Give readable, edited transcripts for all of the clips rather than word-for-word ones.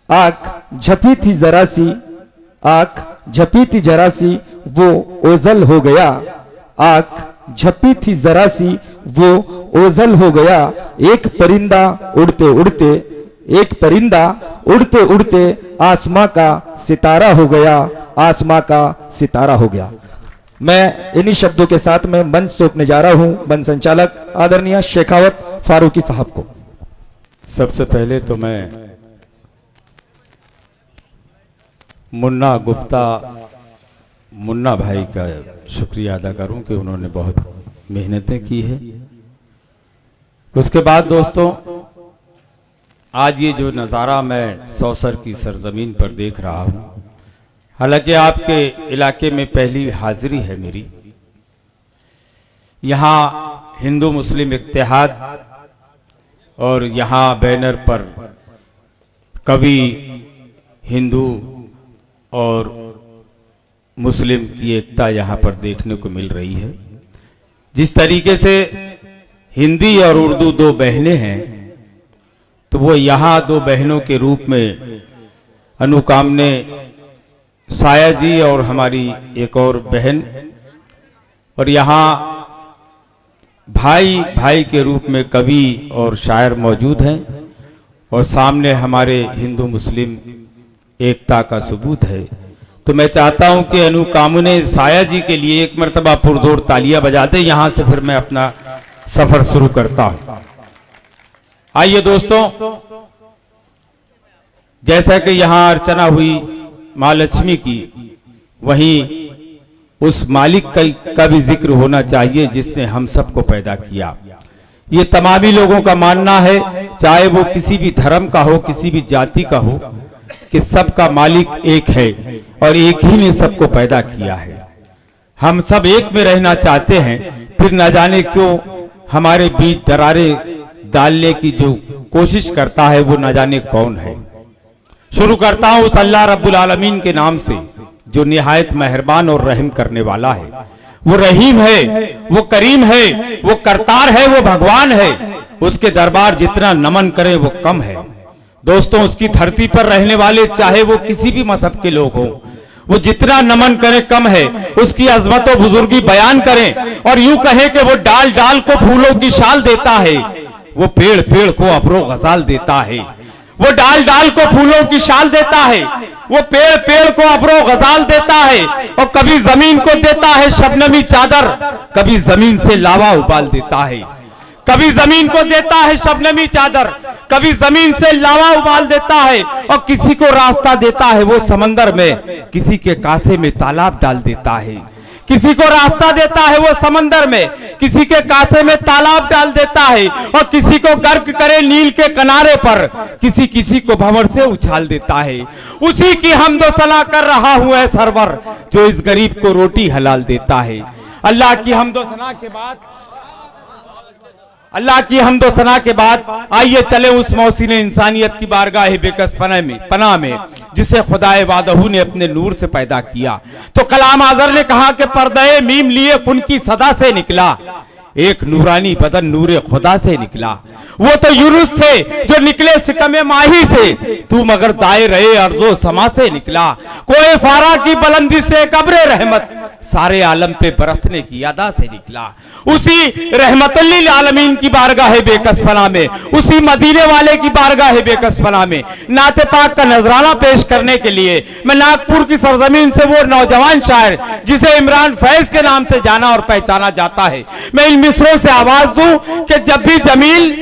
आंख झपी थी जरा सी, आंख झपी थी जरा सी, वो ओझल हो गया। आंख झपी थी जरा सी, वो ओझल हो गया। एक परिंदा उड़ते उड़ते, एक परिंदा उड़ते उड़ते आसमां का सितारा हो गया, आसमां का सितारा हो गया। मैं इन्हीं शब्दों के साथ में मंच सौंपने जा रहा हूं मंच संचालक आदरणीय शेखावत फारूकी साहब को। सबसे पहले तो मैं मुन्ना गुप्ता मुन्ना भाई का शुक्रिया अदा करूं कि उन्होंने बहुत मेहनतें की है। उसके बाद दोस्तों, आज ये जो नज़ारा मैं सौसर की सरजमीन पर देख रहा हूं, हालांकि आपके इलाके में पहली हाजिरी है मेरी। यहाँ हिंदू मुस्लिम इत्तेहाद और यहाँ बैनर पर कभी हिंदू और मुस्लिम की एकता यहाँ पर देखने को मिल रही है। जिस तरीके से हिंदी और उर्दू दो बहनें हैं, तो वो यहाँ दो बहनों के रूप में अनुकामने साया जी और हमारी एक और बहन, और यहाँ भाई भाई के रूप में कवि और शायर मौजूद हैं, और सामने हमारे हिंदू मुस्लिम एकता का सबूत है। तो मैं चाहता हूं कि अनुकामने साया जी के लिए एक मर्तबा पुरजोर तालियां बजा दें। यहां से फिर मैं अपना सफर शुरू करता हूं। आइए दोस्तों, जैसा कि यहां अर्चना हुई मां लक्ष्मी की, वहीं उस मालिक का भी जिक्र होना चाहिए जिसने हम सबको पैदा किया। ये तमामी लोगों का मानना है, चाहे वो किसी भी धर्म का हो, किसी भी जाति का हो, कि सबका मालिक एक है और एक ही ने सबको पैदा किया है। हम सब एक में रहना चाहते हैं, फिर न जाने क्यों हमारे बीच दरारें डालने की जो कोशिश करता है वो न जाने कौन है। शुरू करता हूं उस अल्लाह रब्बुल आलमीन के नाम से जो निहायत मेहरबान और रहम करने वाला है। वो रहीम है, वो करीम है, वो करतार है, वो भगवान है। उसके दरबार जितना नमन करें वो कम है। दोस्तों, उसकी धरती पर रहने वाले चाहे वो किसी भी मजहब के लोग हों, वो जितना नमन करें कम है। उसकी अजमत और बुजुर्गी बयान करें और यूं कहें कि वो डाल डाल को फूलों की शाल देता है, वो पेड़ पेड़ को अब्रो गजाल देता है। वो डाल डाल को फूलों की शाल देता है, वो पेड़ पेड़ को अब्रो गजाल देता है, और कभी जमीन को देता है शबनमी चादर, कभी जमीन से लावा उबाल देता है। कभी जमीन को देता है शबनमी चादर, कभी जमीन से लावा उबाल देता है, और किसी को रास्ता देता है वो समंदर में, किसी के कासे में तालाब डाल देता है। किसी को रास्ता देता है वो समंदर में, किसी के कासे में तालाब डाल देता है, और किसी को गर्क करे नील के किनारे पर, किसी किसी को भंवर से उछाल देता है। उसी की हमदो सना कर रहा हूं ऐ सरवर, जो इस गरीब को रोटी हलाल देता है। अल्लाह की हमदो सना के बाद, अल्लाह की हमदो सना के बाद आइए चले उस मौसीन इंसानियत की बारगाह बेकस पनाह में जिसे खुदाए वादहू ने अपने नूर से पैदा किया। तो कलाम आजर ने कहा कि पर्दे मीम लिए कुन की सदा से निकला, एक नूरानी बदन नूरे खुदा से निकला। वो तो यूनुस थे जो निकले सिकमे माही से, तू मगर दाए रहे अर्जो समा से निकला। कोई फारा की बुलंदी से कब्रे रहमत, सारे आलम पे बरसने की अदा से निकला। उसी रहमतुल्लिल आलमीन की बारगाह बेकस पनाह में, उसी मदीने वाले की बारगाह बेकस पनाह में नाते पाक का नजराना पेश करने के लिए मैं नागपुर की सरजमीन से वो नौजवान शायर जिसे इमरान फैज के नाम से जाना और पहचाना जाता है, मैं इन मिसरों से आवाज दूं कि जब भी जमील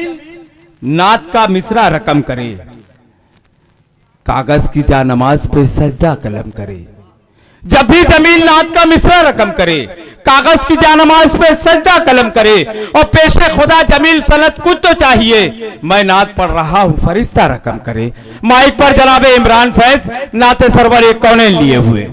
नात का मिसरा रकम करे, कागज की जा नमाज पे सजदा कलम करे। जब भी जमील नात का मिसरा रकम करे, कागज की जानमाज पे सजदा कलम करे, और पेशे खुदा जमील सनत कुछ तो चाहिए, मैं नात पढ़ रहा हूं फरिश्ता रकम करे। माइक पर जनाबे इमरान फैज नाते सरवर एक कौने लिए हुए।